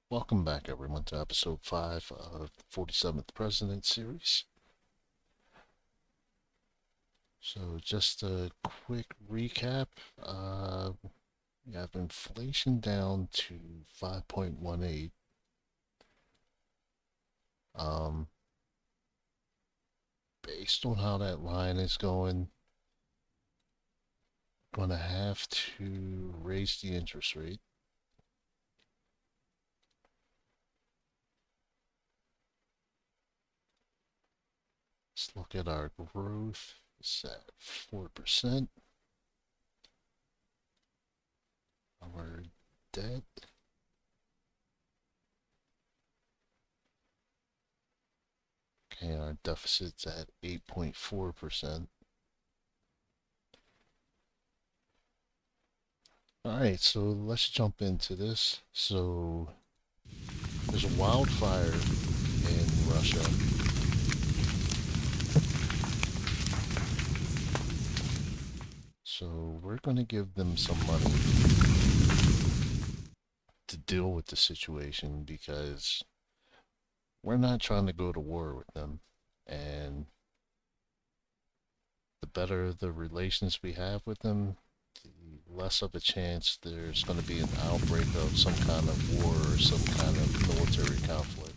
Welcome back, everyone, to episode 5 of the 47th President series. So, just a quick recap. We have inflation down to 5.18. Um, Based on how that line is going, going to have to raise the interest rate. Let's look at our growth. It's at 4%. Our debt, okay, our deficit's at 8.4%. All right, so let's jump into this. So there's a wildfire in Russia. So we're going to give them some money to deal with the situation because we're not trying to go to war with them. And the better the relations we have with them, the less of a chance there's going to be an outbreak of some kind of war or some kind of military conflict.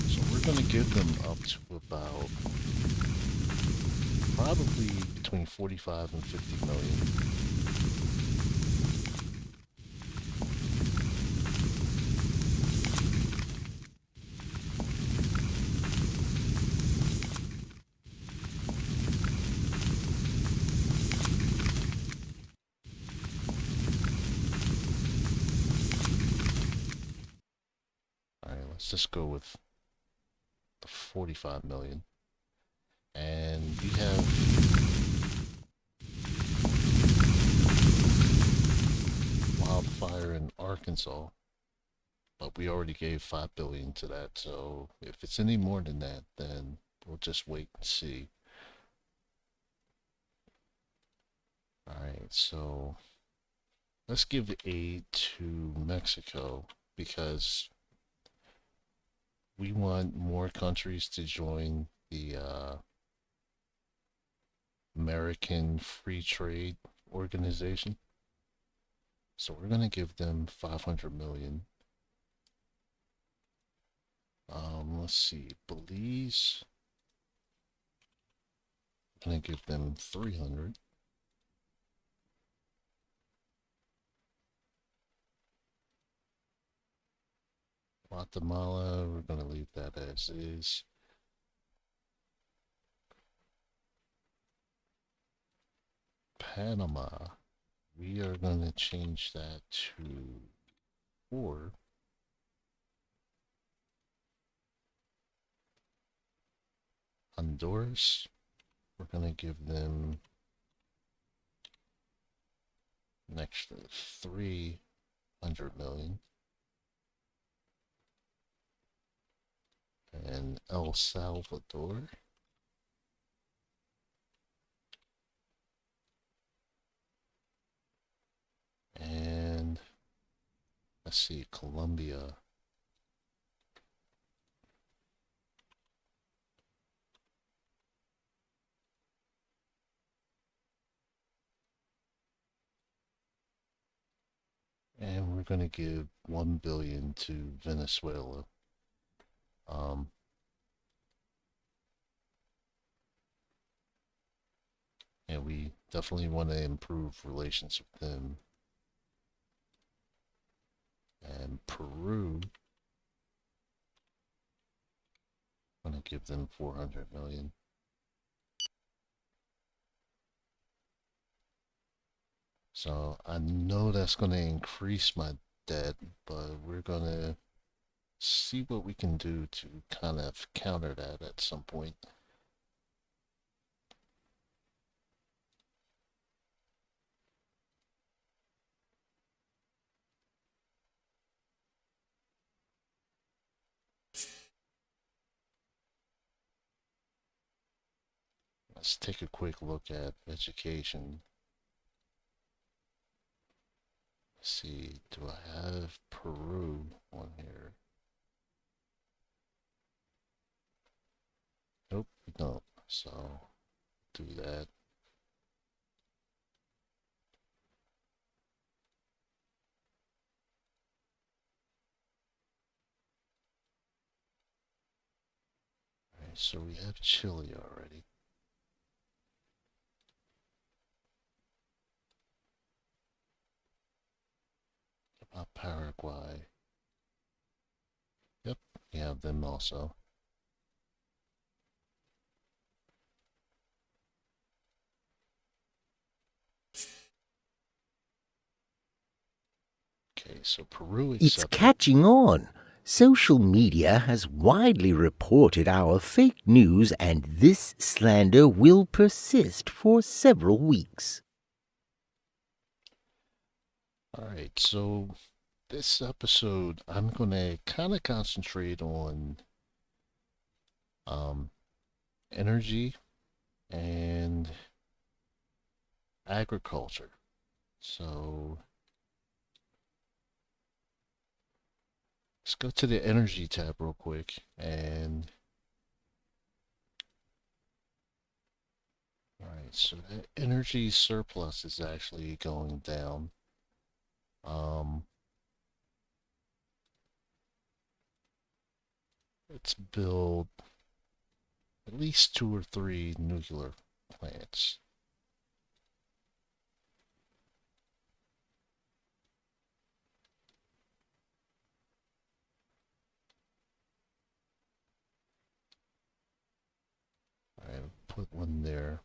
So we're going to give them up to about probably between 45 and 50 million. All right, let's just go with the 45 million. And we have wildfire in Arkansas, but we already gave 5 billion to that. So if it's any more than that, then we'll just wait and see. All right, so let's give aid to Mexico because we want more countries to join the American Free Trade Organization. So we're going to give them 500 million. Let's see, Belize, I'm going to give them 300. Guatemala, we're going to leave that as is. Panama, we are going to change that to 4. Honduras, we're going to give them an extra 300 million. And El Salvador, and let's see, Colombia. And we're going to give 1 billion to Venezuela. Um, and we definitely want to improve relations with them. And Peru, I'm going to give them 400 million. So I know that's going to increase my debt, but we're going to see what we can do to kind of counter that at some point. Let's take a quick look at education. see, do I have Peru on here? Nope, we don't. So do that. Alright, so we have Chile already. About Paraguay. Yep, we have them also. Okay, so Peru It's accepted. catching on. Social media has widely reported our fake news, and this slander will persist for several weeks. Alright, so this episode, I'm going to kind of concentrate on um, energy and agriculture. So let's go to the energy tab real quick. And all right, so the energy surplus is actually going down. Um, let's build at least 2 or 3 nuclear plants. All right, put one there.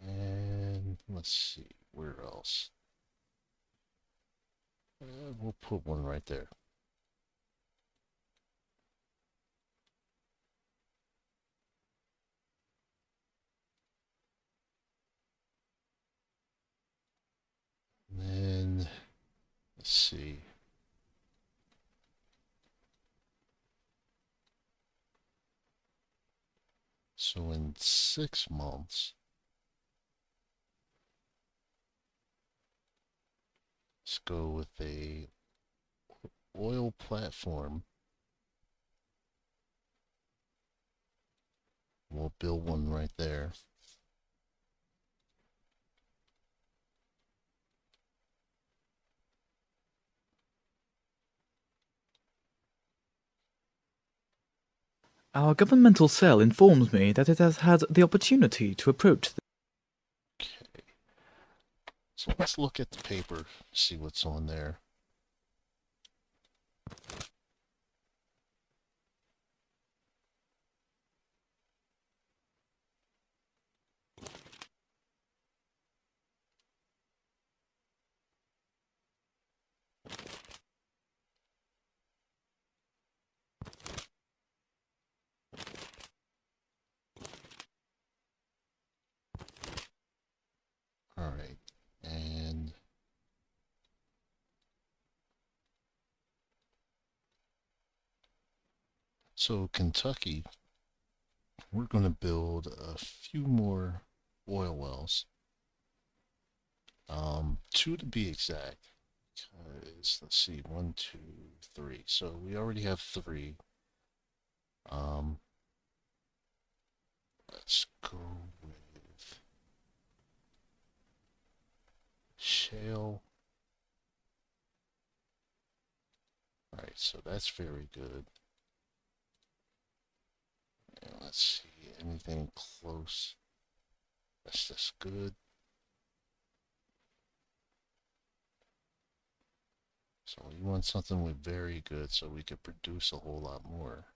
And let's see, where else? We'll put one right there. And then let's see. So in 6 months, let's go with a oil platform. We'll build one right there. Our governmental cell informs me that it has had the opportunity to approach the Okay. So let's look at the paper, see what's on there. All right. And so Kentucky, we're going to build a few more oil wells. 2 to be exact. Because let's see, 1, 2, 3. So we already have 3. Um, let's go with shale. All right, so that's very good. And let's see, anything close. That's just good. So we want something with very good so we could produce a whole lot more.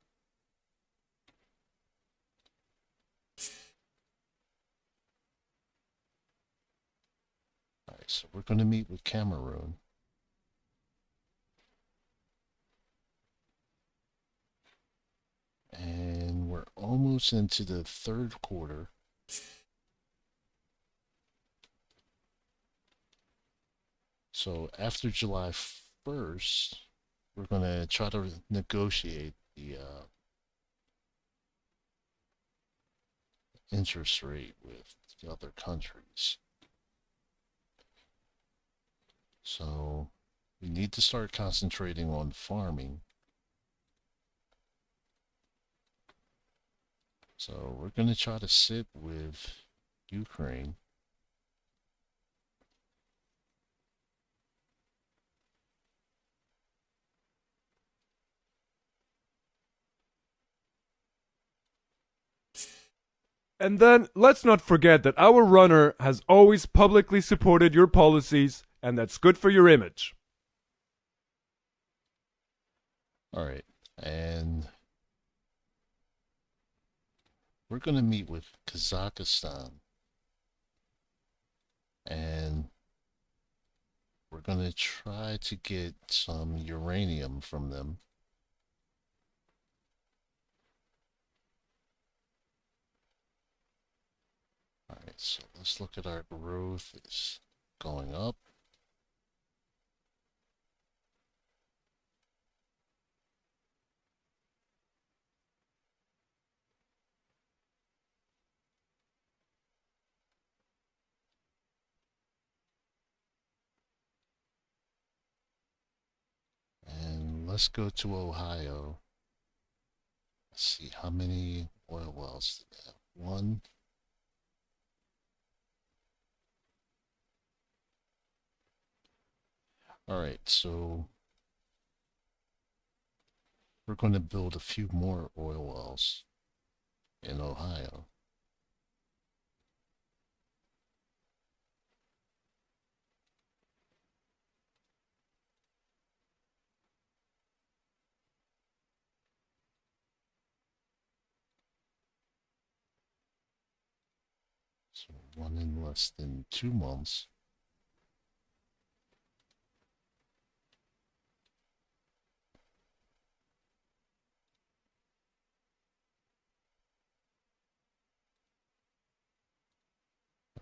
All right, so we're going to meet with Cameroon. And we're almost into the third quarter. So after July 1st, we're going to try to negotiate the interest rate with the other countries. So we need to start concentrating on farming. So we're going to try to sit with Ukraine. And then let's not forget that our runner has always publicly supported your policies, and that's good for your image. All right. And we're going to meet with Kazakhstan. And we're going to try to get some uranium from them. All right, so let's look at our growth. It's going up. And let's go to Ohio. Let's see, how many oil wells do they have? One. All right, so we're going to build a few more oil wells in Ohio. So one in less than 2 months.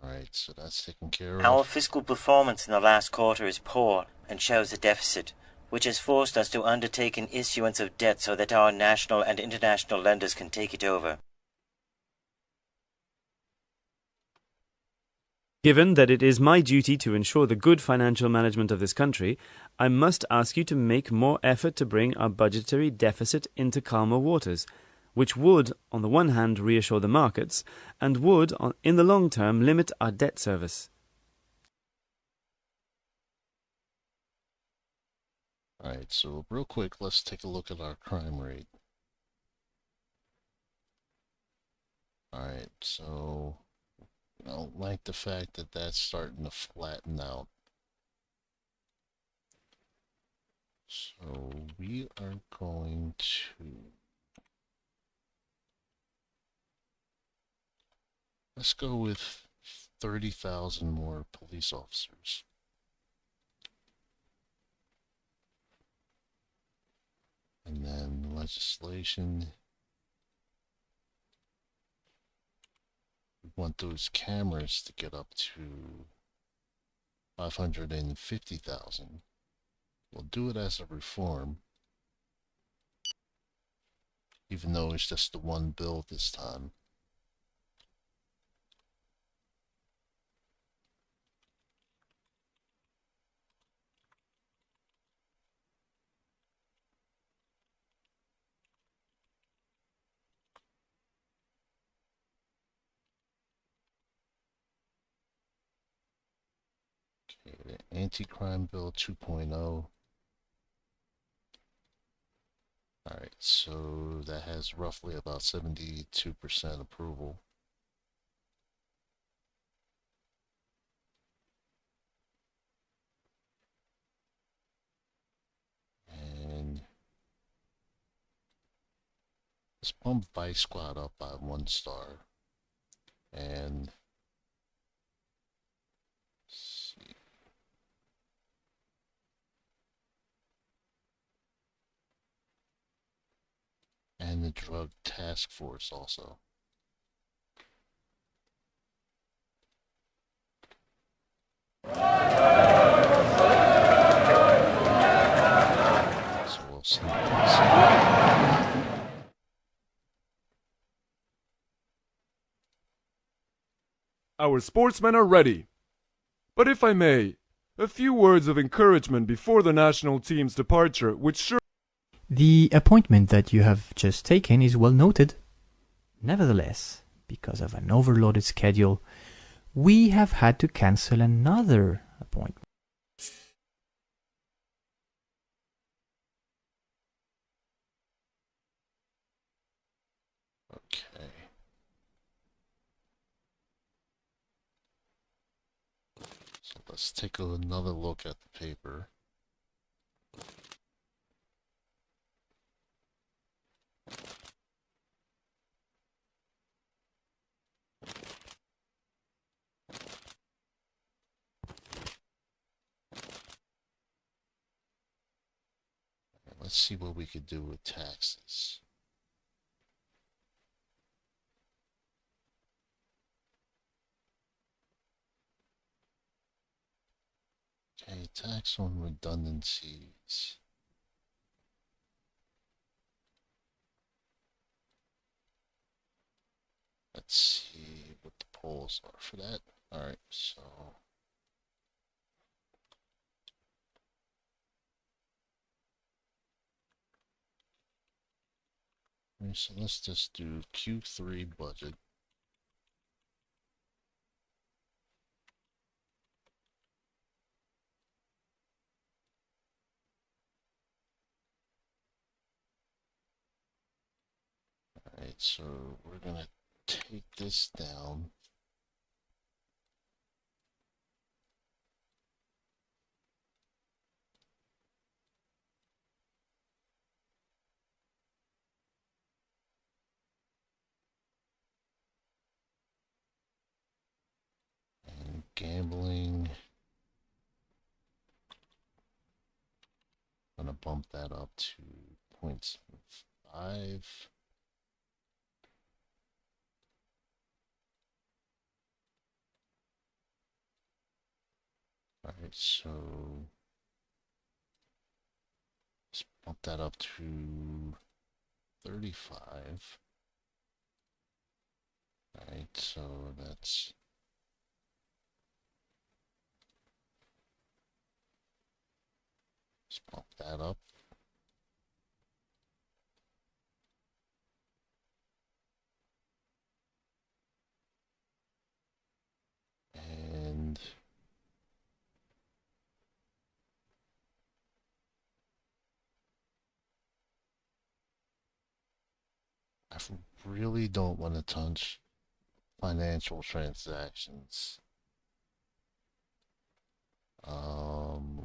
All right, so that's taken care Our of. fiscal performance in the last quarter is poor and shows a deficit, which has forced us to undertake an issuance of debt so that our national and international lenders can take it over. Given that it is my duty to ensure the good financial management of this country, I must ask you to make more effort to bring our budgetary deficit into calmer waters, which would, on the one hand, reassure the markets, and would, in the long term, limit our debt service. All right, so real quick, let's take a look at our crime rate. All right, so I don't like the fact that that's starting to flatten out. So we are going to, let's go with 30,000 more police officers. And then legislation. We want those cameras to get up to 550,000. We'll do it as a reform, even though it's just the one bill this time. Okay, the Anti-Crime Bill 2.0. Alright, so that has roughly about 72% approval. And let's bump Vice Squad up by 1 star. And let's see. And the Drug Task Force also. So Our sportsmen are ready. But if I may, a few words of encouragement before the national team's departure would sure. The appointment that you have just taken is well noted. Nevertheless, because of an overloaded schedule, we have had to cancel another appointment. Okay. So let's take another look at the paper. Let's see what we could do with taxes. Okay, tax on redundancies. Let's see what the polls are for that. Alright, so let's just do Q3 budget. Alright, so we're gonna take this down. And gambling, I'm gonna bump that up to 0.5. Alright, so let's bump that up to 35. Alright, so let's bump that up. And I really don't want to touch financial transactions.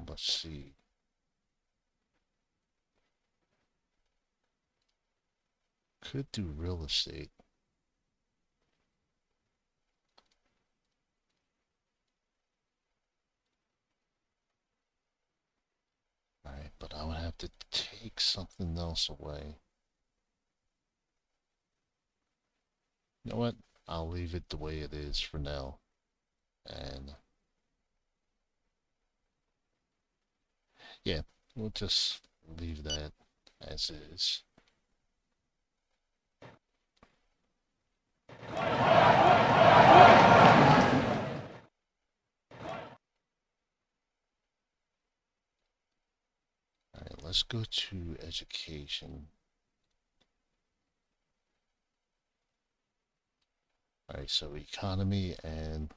Let's see. Could do real estate. Alright, but I would have to take something else away. You know what? I'll leave it the way it is for now. And yeah, we'll just leave that as is. Alright, let's go to education. Alright, so economy and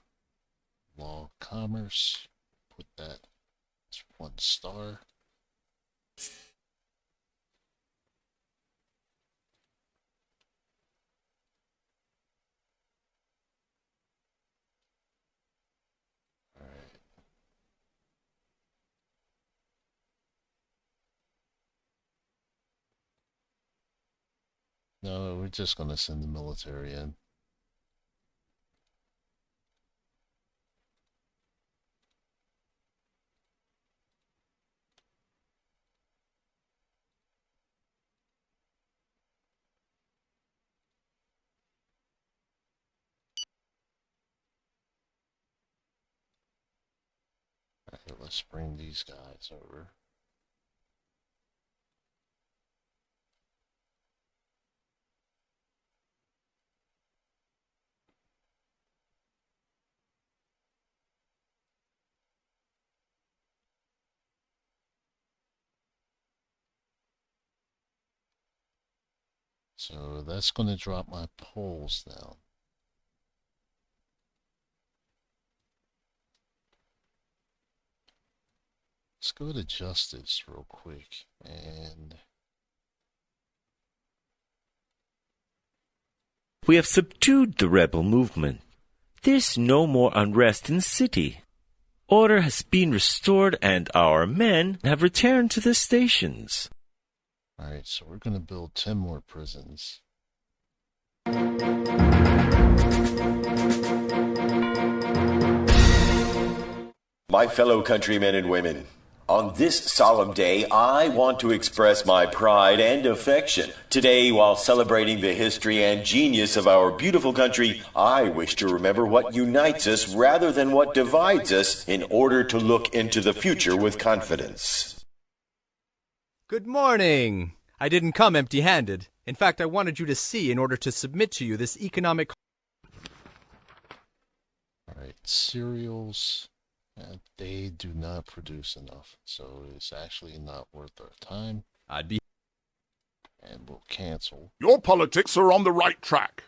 law commerce. Put that as 1 star. Alright. No, we're just gonna send the military in. Alright, let's bring these guys over. So that's going to drop my poles down. Let's go to justice real quick and We have subdued the rebel movement. There's no more unrest in the city. Order has been restored and our men have returned to their stations. alright, so we're going to build 10 more prisons. My fellow countrymen and women, on this solemn day, I want to express my pride and affection. Today, while celebrating the history and genius of our beautiful country, I wish to remember what unites us rather than what divides us in order to look into the future with confidence. Good morning. I didn't come empty-handed. In fact, I wanted you to see in order to submit to you this economic... Alright, cereals. They do not produce enough, so it's actually not worth our time. I'd be... And we'll cancel. Your politics are on the right track.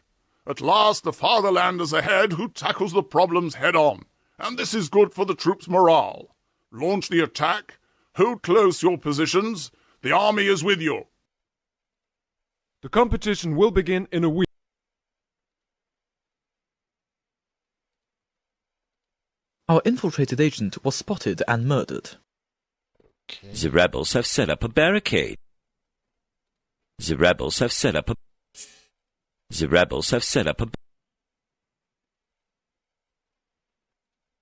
At last the fatherland is ahead who tackles the problems head on, and this is good for the troops' morale. Launch the attack, hold close your positions, the army is with you. The competition will begin in a week. Our infiltrated agent was spotted and murdered. Okay. The rebels have set up a barricade. The rebels have set up a... The rebels have set up a...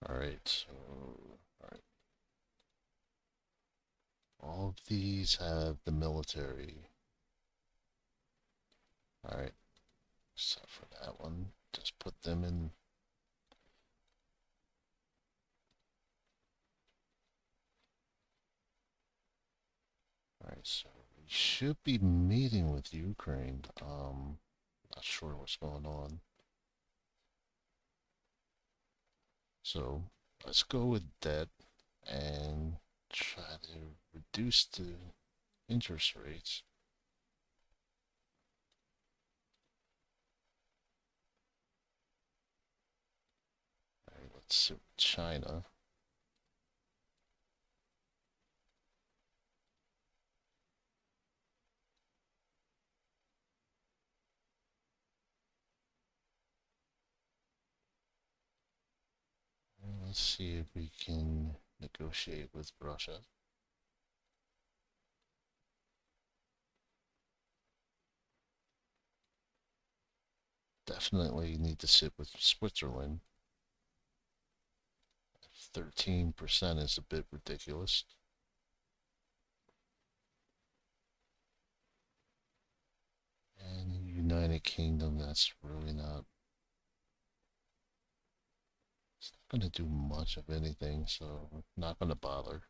Alright, so... Alright. All of these have the military. Alright. Except for that one. Just put them in... Alright, so we should be meeting with Ukraine. Not sure what's going on. So let's go with debt and try to reduce the interest rates. Alright, let's see with China. Let's see if we can negotiate with Russia. Definitely need to sit with Switzerland. 13% is a bit ridiculous. And United Kingdom, that's really not... It's not going to do much of anything, so I'm not going to bother.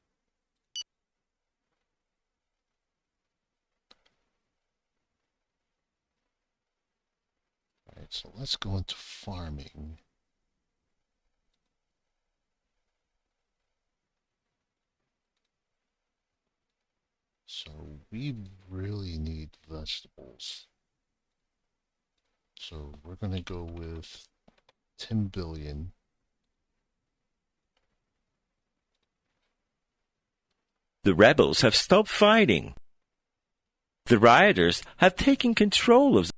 Alright, so let's go into farming. So we really need vegetables. So we're going to go with 10 billion. The rebels have stopped fighting. The rioters have taken control of...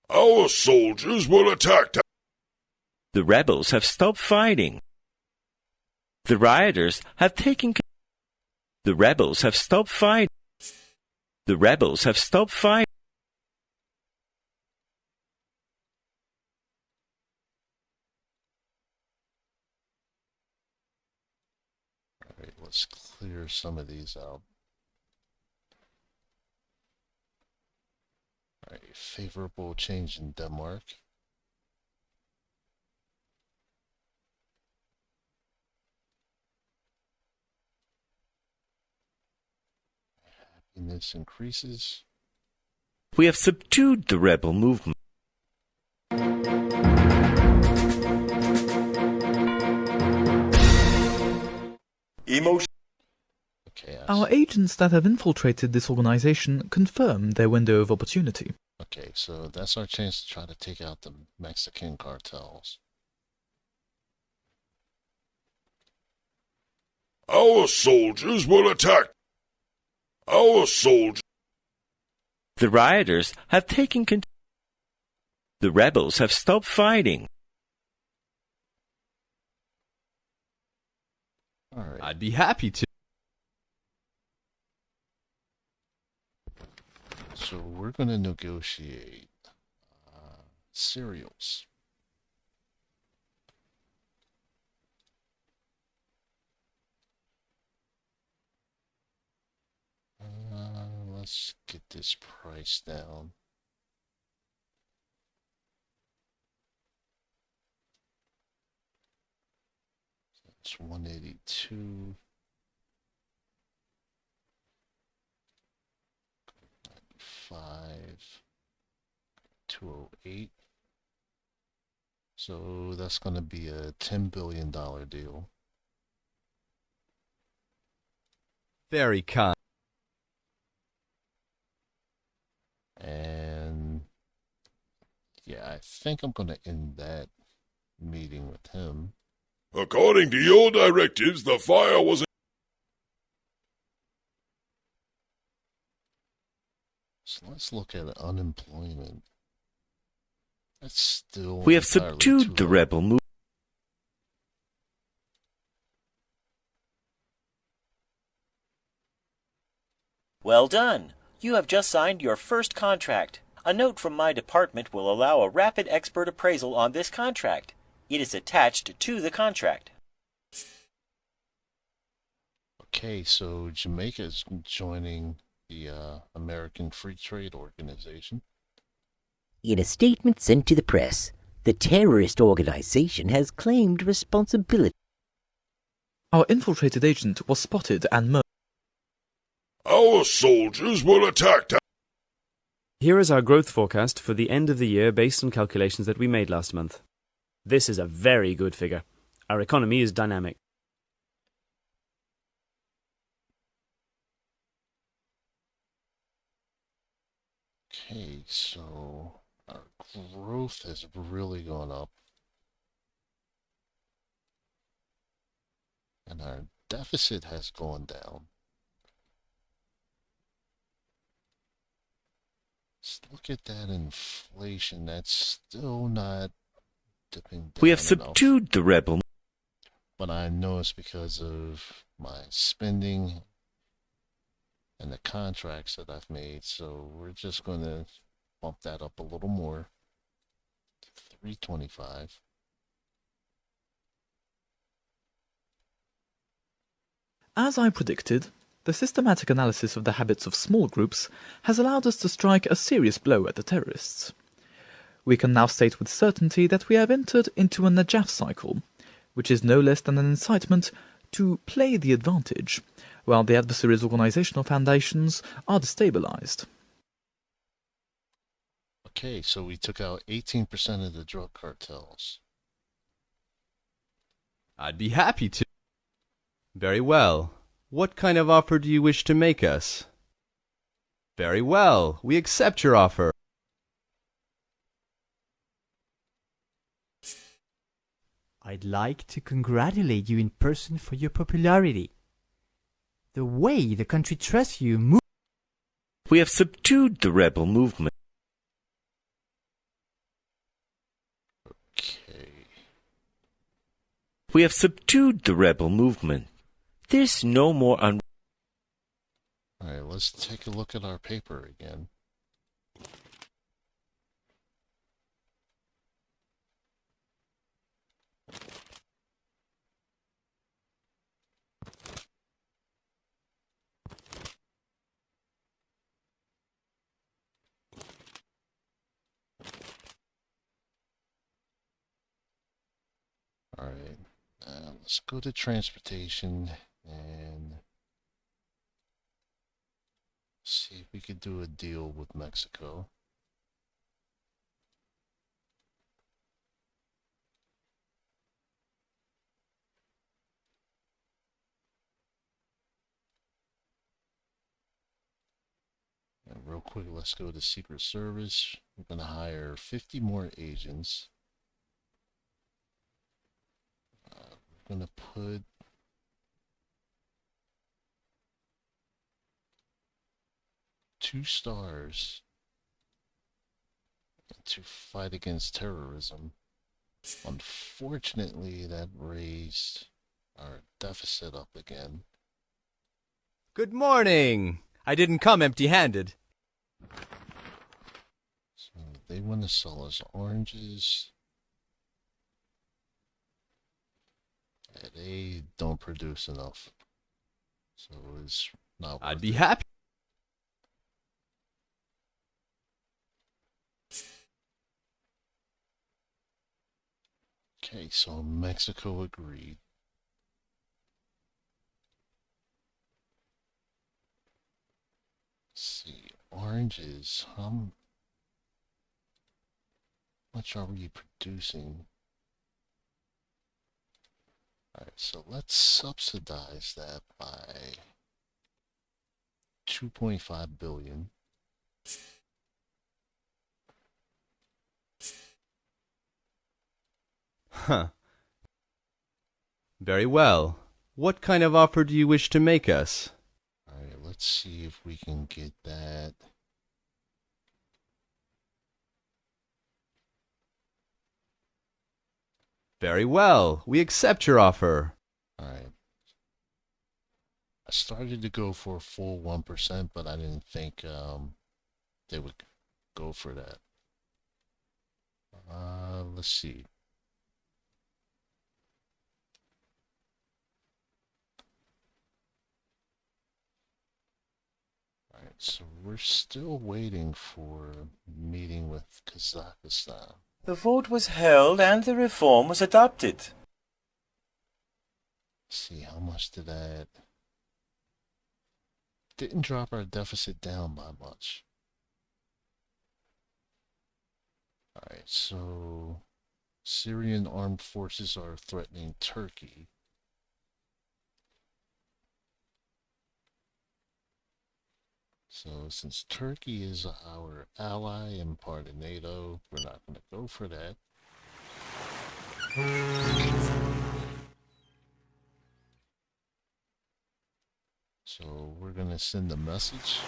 Our soldiers will attack. The rebels have stopped fighting. The rioters have taken... The rebels have stopped fighting. The rebels have stopped fighting. Alright, let's clear some of these out. Alright, favorable change in Denmark. Happiness increases. We have subdued the rebel movement. Emotion. Okay, Our agents that have infiltrated this organization confirm their window of opportunity. Okay, so that's our chance to try to take out the Mexican cartels. Our soldiers will attack. Our soldiers. The rioters have taken control. The rebels have stopped fighting. All right. I'd be happy to. So we're going to negotiate cereals. Let's get this price down. It's 182. 208. So that's going to be a $10 billion deal. Very kind. And yeah, I think I'm going to end that meeting with him. According to your directives, the fire was... So let's look at unemployment. That's still We have entirely subdued too the low. rebel movement. Well done. You have just signed your first contract. A note from my department will allow a rapid expert appraisal on this contract. It is attached to the contract. Okay, so Jamaica is joining the American Free Trade Organization. In a statement sent to the press, the terrorist organization has claimed responsibility. Our infiltrated agent was spotted and murdered. Our soldiers will attack. Here is our growth forecast for the end of the year based on calculations that we made last month. This is a very good figure. Our economy is dynamic. Okay, so our growth has really gone up. And our deficit has gone down. Let's look at that inflation. That's still not dipping down We have enough. subdued the rebel. But I know it's because of my spending and the contracts that I've made. So we're just going to bump that up a little more. 325. As I predicted, the systematic analysis of the habits of small groups has allowed us to strike a serious blow at the terrorists. We can now state with certainty that we have entered into a Najaf cycle, which is no less than an incitement to play the advantage, while the adversary's organizational foundations are destabilized. Okay, so we took out 18% of the drug cartels. I'd be happy to. Very well. What kind of offer do you wish to make us? Very well. We accept your offer. I'd like to congratulate you in person for your popularity. The way the country trusts you We have subdued the rebel movement. Okay. We have subdued the rebel movement. There's no more Alright, let's take a look at our paper again. Alright, let's go to transportation and see if we could do a deal with Mexico. real quick, let's go to Secret Service. We're going to hire 50 more agents. We're going to put two stars to fight against terrorism. Unfortunately, that raised our deficit up again. Good morning. I didn't come empty-handed. So they want to sell us oranges. And they don't produce enough. So it's not worth I'd be it. happy. Okay, so Mexico agreed. Let's see, oranges, how much are we producing? Alright, so let's subsidize that by 2.5 billion. Huh. Very well. What kind of offer do you wish to make us? Alright, let's see if we can get that. Very well. We accept your offer. Alright. I started to go for a full 1%, but I didn't think they would go for that. Let's see. Alright, so we're still waiting for a meeting with Kazakhstan. The vote was held and the reform was adopted. Let's see, how much did that... Didn't drop our deficit down by much. Alright, so Syrian armed forces are threatening Turkey. So since Turkey is our ally and part of NATO, we're not going to go for that. So we're going to send a message.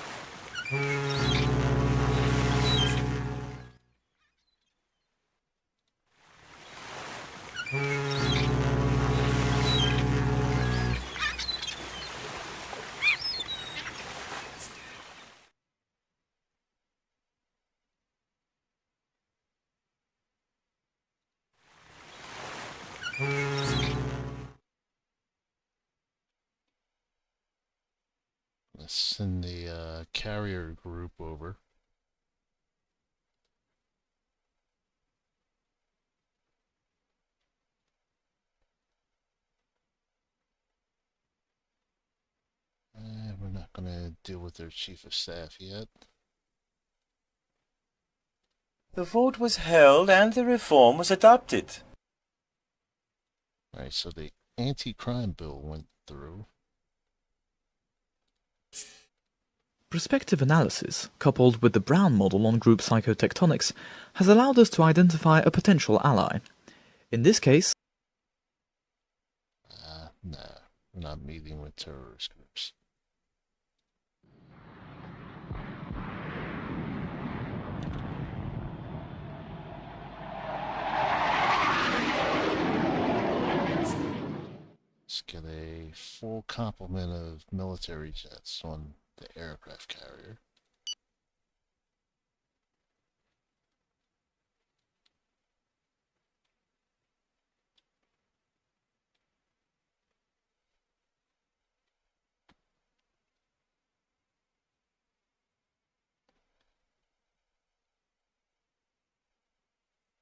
Let's send the carrier group over. We're not going to deal with their chief of staff yet. The vote was held and the reform was adopted. Alright, so the anti-crime bill went through. Prospective analysis, coupled with the Brown model on group psychotectonics, has allowed us to identify a potential ally. In this case, Nah, we're not meeting with terrorist groups. Let's get a full complement of military jets on the aircraft carrier.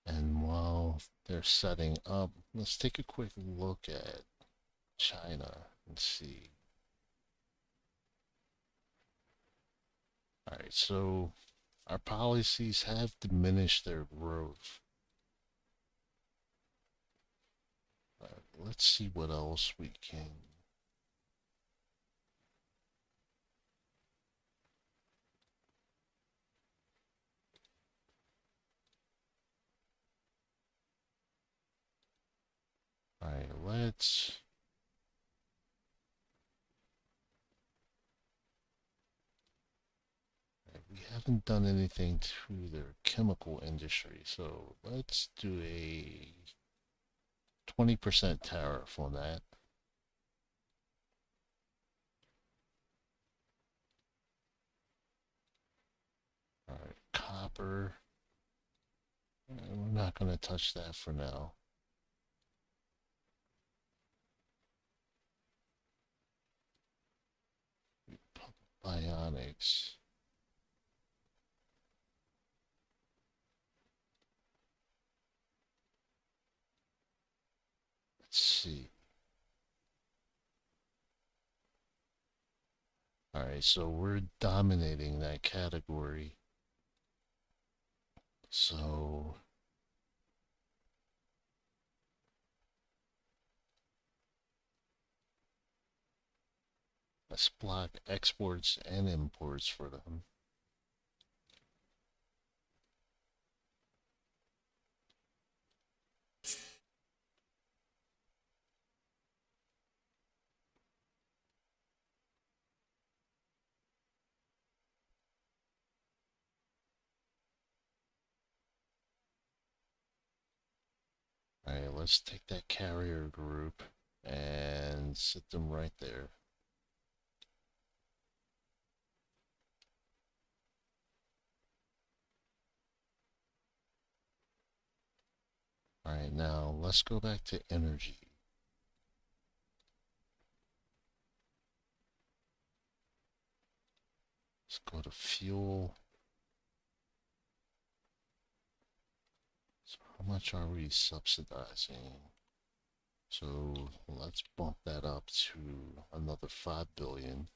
And while they're setting up, let's take a quick look at China and see. Alright, so our policies have diminished their growth. Let's see what else we can. threats. We haven't done anything to their chemical industry, so let's do a 20% tariff on that. All right, copper. We're not going to touch that for now. Bionics. Let's see. All right, so we're dominating that category. So let's block exports and imports for them. All right, let's take that carrier group and sit them right there. All right, now let's go back to energy. Let's go to fuel. So how much are we subsidizing? So let's bump that up to another 5 billion.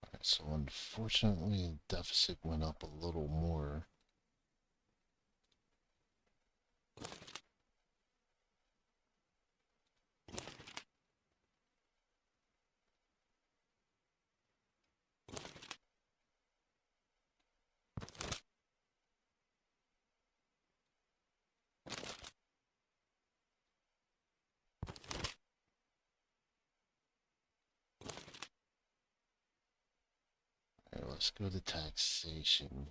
All right, so unfortunately, the deficit went up a little more. All right, let's go to taxation.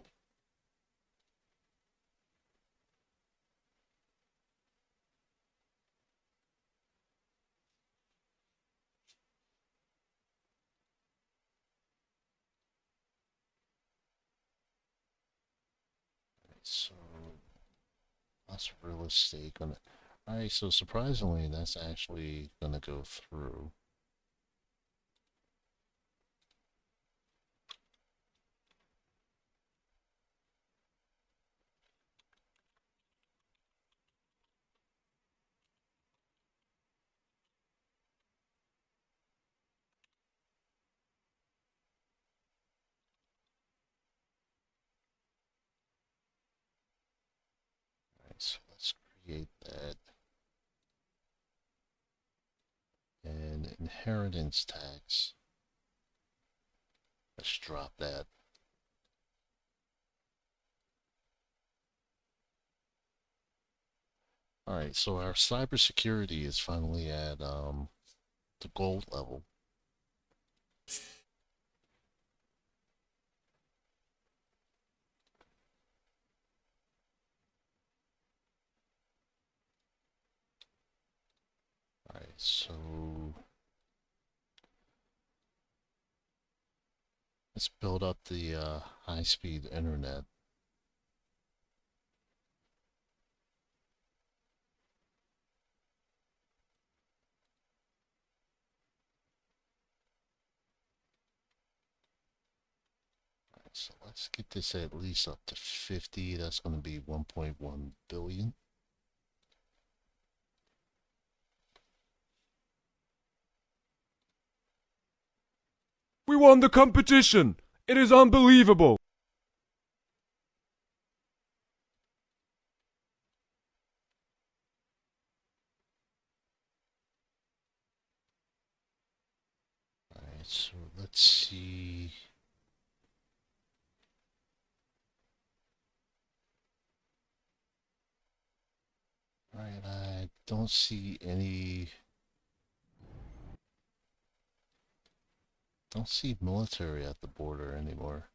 So that's real estate gonna. All right, so surprisingly, that's actually gonna go through. All right, so let's create that. And inheritance tax. Let's drop that. All right, so our cybersecurity is finally at the gold level. All right, so let's build up the high-speed internet. All right, so let's get this at least up to 50. That's going to be 1.1 billion. We won the competition! It is unbelievable! All right, so let's see. don't see any. Don't see military at the border anymore.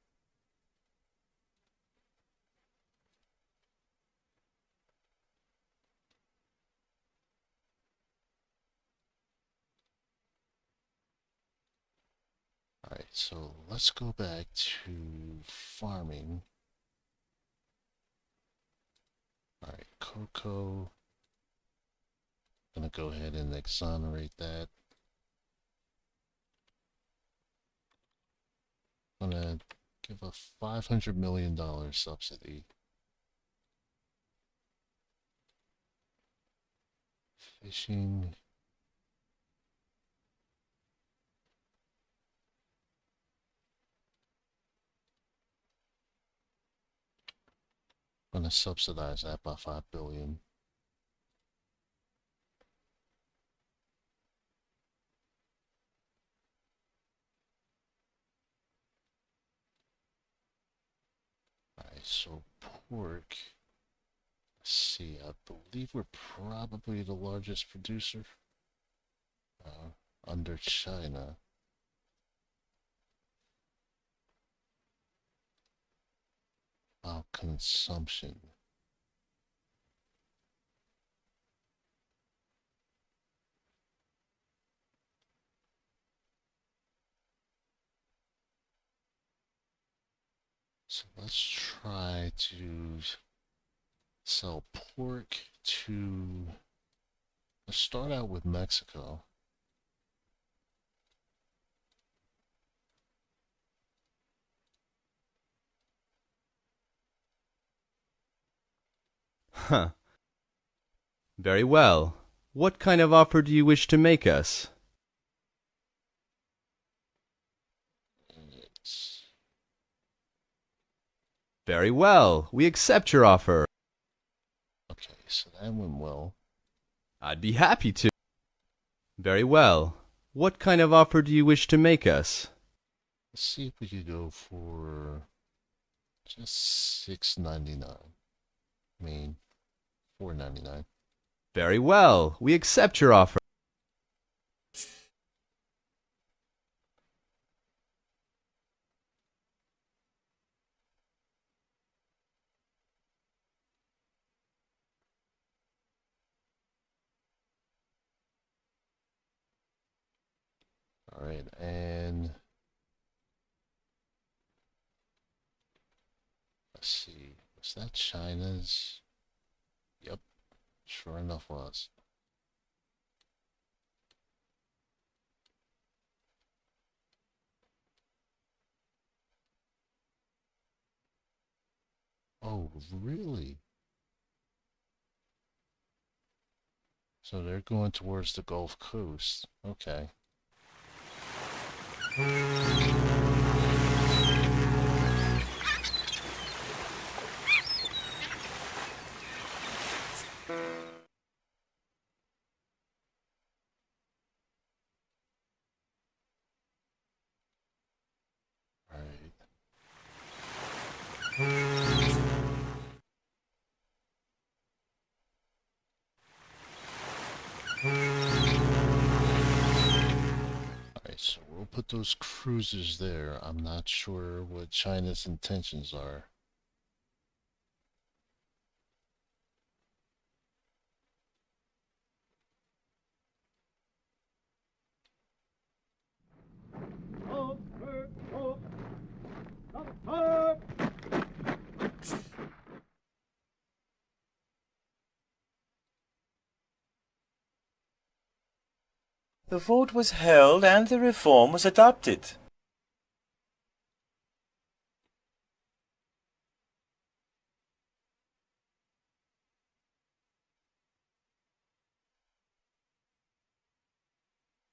Alright, so let's go back to farming. Alright, cocoa. Gonna go ahead and exonerate that. Gonna give a $500 million subsidy. Fishing. Gonna subsidize that by $5 billion. Alright, so pork. Let's see, I believe we're probably the largest producer under China. Consumption. So let's try to sell pork to, let's start out with Mexico. Huh. Very well. What kind of offer do you wish to make us? Very well. We accept your offer. Okay, so that went well. I'd be happy to. Very well. What kind of offer do you wish to make us? Let's see if we could go for just $6.99. I mean, $4.99. Very well. We accept your offer. All right, and let's see. Was that China's? Yep, sure enough was. Oh, really? So they're going towards the Gulf Coast. Okay. All right. Alright, so we'll put those cruisers there. I'm not sure what China's intentions are. The vote was held and the reform was adopted.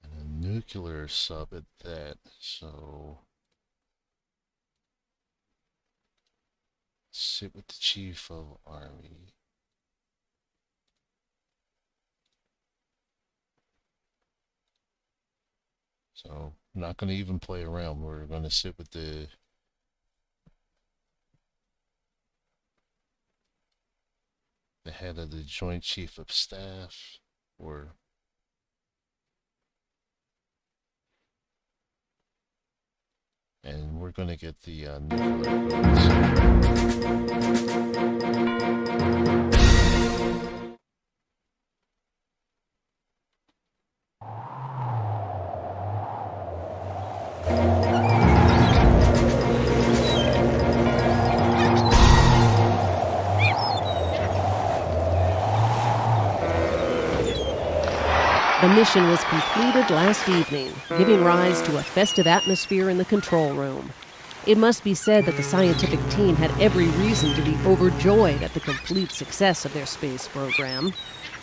And a nuclear sub at that, so sit with the chief of army. So I'm not going to even play around. We're going to sit with the head of the Joint Chief of Staff. Or and we're gonna get the nuclear The mission was completed last evening, giving rise to a festive atmosphere in the control room. It must be said that the scientific team had every reason to be overjoyed at the complete success of their space program.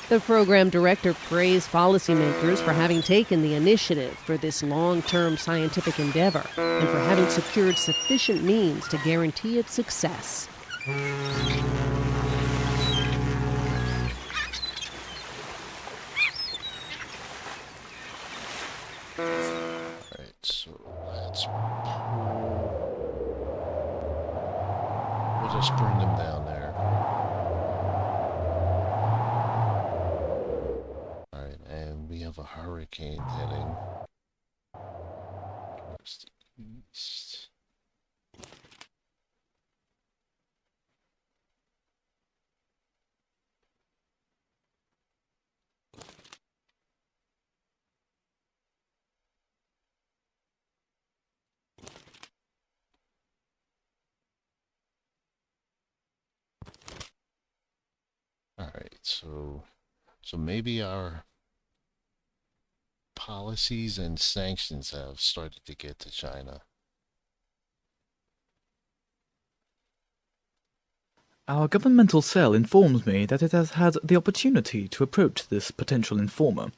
The program director praised policymakers for having taken the initiative for this long-term scientific endeavor and for having secured sufficient means to guarantee its success. Alright, so let's we'll just bring them down there. Alright, and we have a hurricane heading towards the east. Alright, so maybe our policies and sanctions have started to get to China. Our governmental cell informs me that it has had the opportunity to approach this potential informer.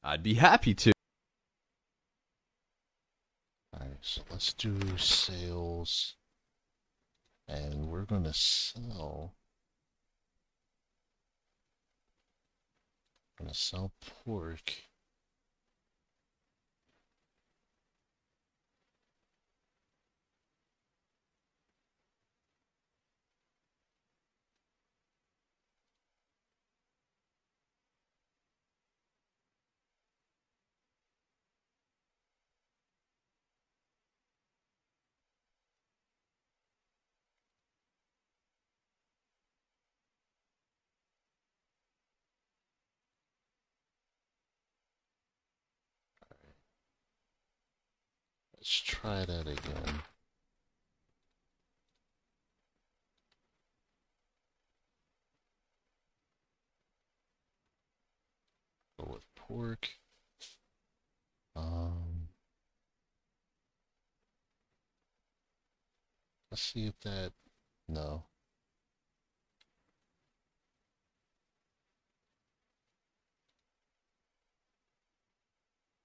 I'd be happy to. Alright, so let's do sales. And we're gonna sell. Gonna sell pork. Let's try that again. Go with pork. Let's see if that. No.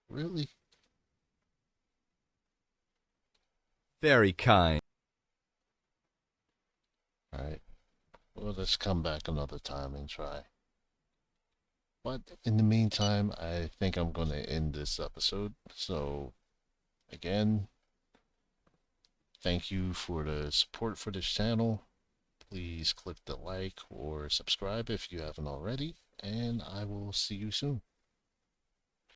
Really? Very kind. Alright. Well, let's come back another time and try. But in the meantime, I think I'm going to end this episode. So, again, thank you for the support for this channel. Please click the like or subscribe if you haven't already. And I will see you soon.